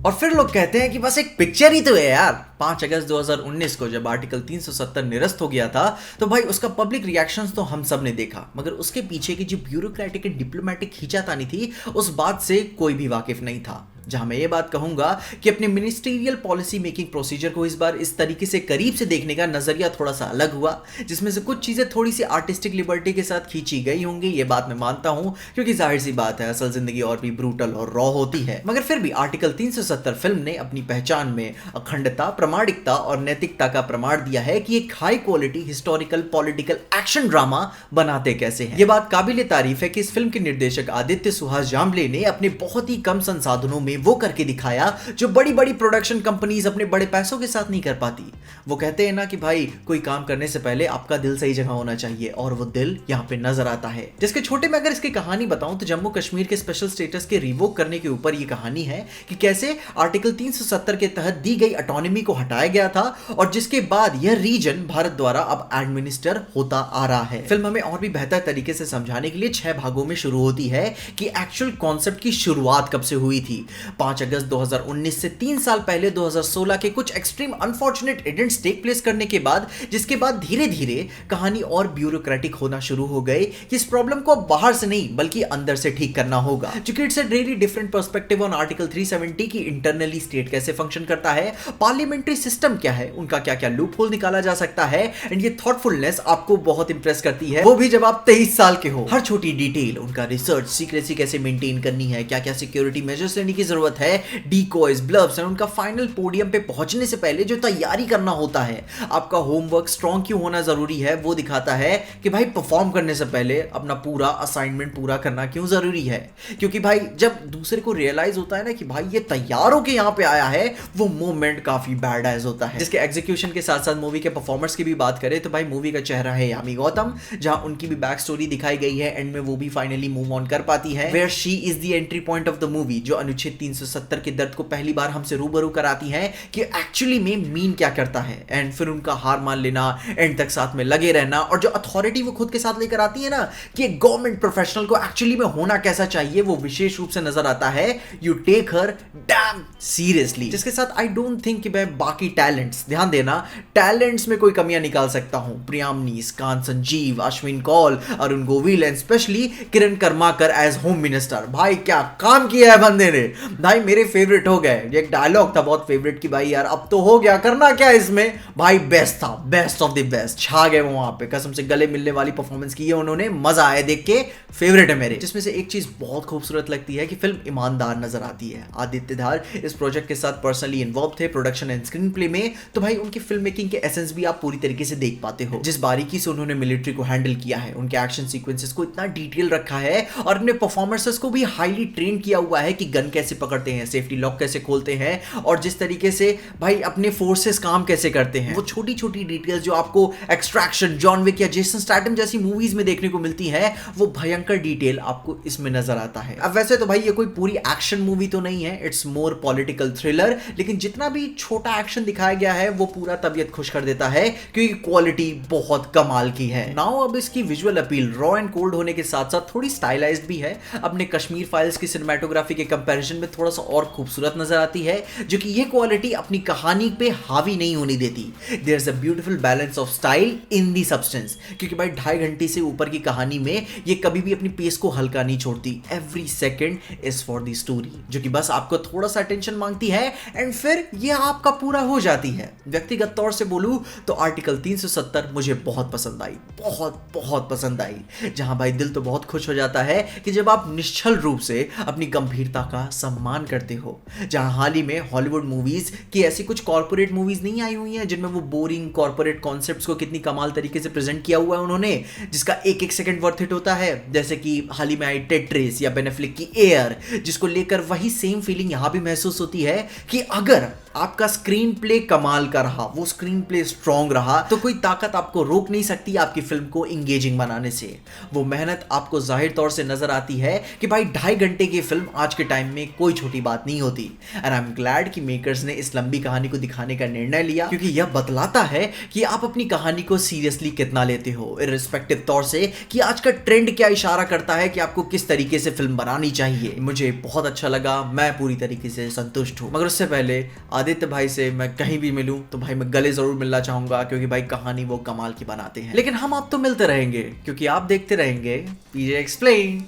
और फिर लोग कहते हैं कि बस एक पिक्चर ही तो है यार। 5 अगस्त 2019 को जब आर्टिकल 370 निरस्त हो गया था तो भाई उसका पब्लिक रिएक्शंस तो हम सब ने देखा, मगर उसके पीछे की जो ब्यूरोक्रेटिक एंड डिप्लोमेटिक खींचातानी थी उस बात से कोई भी वाकिफ नहीं था। जहां मैं ये बात कहूंगा कि अपने मिनिस्ट्रियल पॉलिसी मेकिंग प्रोसीजर को इस बार इस तरीके से करीब से देखने का नजरिया थोड़ा सा अलग हुआ, जिसमें से कुछ चीजें थोड़ी सी आर्टिस्टिक लिबर्टी के साथ खींची गई होंगी, ये बात मैं मानता हूं, क्योंकि जाहिर सी बात है असल जिंदगी और भी ब्रूटल और रॉ होती है। मगर फिर भी आर्टिकल 370 फिल्म ने अपनी पहचान में अखंडता, प्रामाणिकता और नैतिकता का प्रमाण दिया है कि एक high quality historical political action drama बनाते कैसे हैं। ये बात काबिले तारीफ है कि इस फिल्म के निर्देशक आदित्य सुहास जाम्बले ने अपने बहुत ही कम संसाधनों में वो करके दिखाया जो बड़ी बड़ी प्रोडक्शन कंपनीज अपने बड़े पैसों के साथ नहीं कर पाती। वो कहते हैं ना कि भाई कोई काम करने से पहले आपका दिल सही जगह होना चाहिए, और वो दिल यहाँ पे नजर आता है। जिसके छोटे में अगर इसकी कहानी बताऊं तो जम्मू कश्मीर के स्पेशल स्टेटस के रिवोक करने के ऊपर ये कहानी है कि कैसे आर्टिकल 370 के तहत दी गई ऑटोनॉमी को हटाया गया था और जिसके बाद यह रीजन भारत द्वारा अब एडमिनिस्टर होता आ रहा है। फिल्म हमें और भी बेहतर तरीके से समझाने के लिए 6 भागों में शुरू होती है कि एक्चुअल कॉन्सेप्ट की शुरुआत कब से हुई थी। 5 अगस्त 2019 से 3 साल पहले 2016 के कुछ extreme unfortunate events take place करने के बाद, जिसके बाद धीरे धीरे कहानी और ब्यूरोक्रेटिक होना शुरू हो गई कि इस प्रॉब्लम को बाहर से नहीं बल्कि अंदर से ठीक करना होगा। क्योंकि it's a really different perspective on article 370 की इंटरनली स्टेट कैसे फंक्शन करता है, पार्लियामेंट्री सिस्टम क्या है, उनका क्या क्या लूप होल निकाला जा सकता है, एंड ये थॉटफुलनेस आपको बहुत इंप्रेस करती है, वो भी जब आप 23 साल के हो। हर छोटी डिटेल, उनका रिसर्च सीक्रेसी कैसे मेंटेन करनी है, क्या क्या सिक्योरिटी मेजर्स लेने की जरूरत है, डीकॉयज, ब्लफ्स एंड उनका फाइनल पोडियम पे पहुंचने से पहले जो तैयारी करना होता है, आपका होमवर्क स्ट्रॉन्ग क्यों होना जरूरी है, वो दिखाता है कि भाई परफॉर्म करने से पहले अपना पूरा असाइनमेंट पूरा करना क्यों जरूरी है। क्योंकि भाई जब दूसरे को रियलाइज होता है ना कि भाई ये तैयार होके यहाँ पे आया है, वो मोमेंट काफी बैड एज होता है। जिसके एग्जीक्यूशन के साथ साथ मूवी के परफॉर्मर्स की भी बात करें तो भाई मूवी का चेहरा है यामी गौतम, जहां उनकी भी बैक स्टोरी दिखाई गई है, एंड में वो भी फाइनली मूव ऑन कर पाती है, where she is the entry point of the movie, जो अनुच्छेद 370 के दर्द को पहली बार हमसे रूबरू कराती है कि एक्चुअली में मीन क्या करता है, एंड फिर उनका हार मान लेना, एंड तक साथ में लगे रहना, और जो अथॉरिटी वो खुद के साथ लेकर आती है ना कि एक गवर्नमेंट प्रोफेशनल को एक्चुअली में होना कैसा चाहिए, वो विशेष रूप से नजर आता है। You take her damn seriously. जिसके साथ आई डोंट थिंक कि मैं बाकी टैलेंट्स, ध्यान देना, टैलेंट्स में कोई कमियां निकाल सकता हूं। Priyamani, Kant Sanjeev, Ashwin Kaul, Arun Govil and specially Kiran Karmakar as home minister. भाई क्या काम किया है बंदे ने, भाई मेरे फेवरेट हो गए। एक डायलॉग था बहुत फेवरेट कि भाई यार अब तो हो गया, करना क्या इसमें, भाई बेस्ट था, बेस्ट ऑफ द बेस्ट, छा गए वो वहां पे, कसम से गले मिलने वाली परफॉर्मेंस की है उन्होंने, मजा आया देख के, फेवरेट है मेरे। जिसमें से एक चीज बहुत खूबसूरत लगती है कि फिल्म ईमानदार नजर आती है। आदित्य धार इस प्रोजेक्ट के साथ पर्सनली इन्वॉल्व थे प्रोडक्शन एंड स्क्रीन प्ले में, तो भाई उनकी फिल्म मेकिंग के एसेंस भी आप पूरी तरीके से देख पाते हो। जिस बारीकी से उन्होंने मिलिट्री को हैंडल किया है, उनके एक्शन सीक्वेंसेस को इतना डिटेल रखा है, और अपने परफॉर्मेंसेस को भी हाईली ट्रेन किया हुआ है कि गन कैसे पकड़ते हैं, सेफ्टी लॉक कैसे खोलते हैं, और जिस तरीके से भाई अपने फोर्सेस काम कैसे करते हैं, वो छोटी छोटी डिटेल्स जो आपको एक्सट्रैक्शन, जॉन विक या जेसन स्टैथम जैसी मूवीज में देखने को मिलती है, वो भयंकर डिटेल आपको इसमें नजर आता है। अब वैसे तो भाई ये कोई पूरी एक्शन मूवी तो नहीं है, इट्स मोर पॉलिटिकल थ्रिलर, लेकिन जितना भी छोटा एक्शन दिखाया गया है वो पूरा तबीयत खुश कर देता है, क्योंकि क्वालिटी बहुत कमाल की है। नाउ अब इसकी visual appeal raw and cold होने के साथ साथ थोड़ी स्टाइलाइज्ड भी है, अपने कश्मीर फाइल्स की सिनेमेटोग्राफी के कंपैरिजन में थोड़ा सा और खूबसूरत नजर आती है, जो कि ये क्वालिटी अपनी कहानी पे हावी नहीं होने देती। There is a beautiful balance of style in the substance, क्योंकि भाई 2.5 घंटे से ऊपर की कहानी में ये कभी भी अपनी पेस को हल्का नहीं छोड़ती। Every second is for the story, जो कि बस आपको थोड़ा सा अटेंशन मांगती है, एंड फिर ये आपका पूरा हो जाती है। व्यक्तिगत तौर से बोलूं तो आर्टिकल 370 मुझे बहुत पसंद आई, बहुत बहुत पसंद आई, जहां भाई दिल तो बहुत खुश हो जाता है कि जब आप निश्चल रूप से अपनी गंभीरता का सम्मान करते हो। जहां हाल ही में हॉलीवुड मूवीज की ऐसी कुछ कॉर्पोरेट मूवीज नहीं आई हुई हैं जिनमें वो बोरिंग कॉर्पोरेट कॉन्सेप्ट्स को कितनी कमाल तरीके से प्रेजेंट किया हुआ है उन्होंने, जिसका एक एक सेकंड वर्थ इट होता है। जैसे कि हाल ही में आई टेट्रिस या बेन एफ्लेक की एयर, जिसको लेकर वही सेम फीलिंग यहां भी महसूस होती है कि अगर आपका स्क्रीन स्क्रीन प्ले कमाल का रहा, वो स्क्रीन प्ले स्ट्रॉन्ग रहा, तो कोई ताकत आपको रोक नहीं सकती आपकी फिल्म को इंगेजिंग बनाने से। वो मेहनत आपको जाहिर तौर से नजर आती है कि भाई 2.5 घंटे की फिल्म आज के टाइम में कोई छोटी बात नहीं होती। एंड आई एम ग्लैड कि मेकर्स ने इस लंबी कहानी को दिखाने का निर्णय लिया, क्योंकि यह बतलाता है कि आप अपनी कहानी को सीरियसली कितना लेते हो, इर्रिस्पेक्टिव तौर से कि आज का ट्रेंड क्या इशारा करता है कि आपको किस तरीके से फिल्म बनानी चाहिए। मुझे बहुत अच्छा लगा, मैं पूरी तरीके से संतुष्ट हूं। मगर उससे पहले आदित्य भाई से मैं कहीं भी मिलूं तो भाई मैं गले जरूर मिलना चाहूंगा, क्योंकि भाई कहानी वो कमाल की बनाते हैं। लेकिन हम आप तो मिलते रहेंगे, क्योंकि आप देखते रहेंगे पीजे एक्सप्लेन।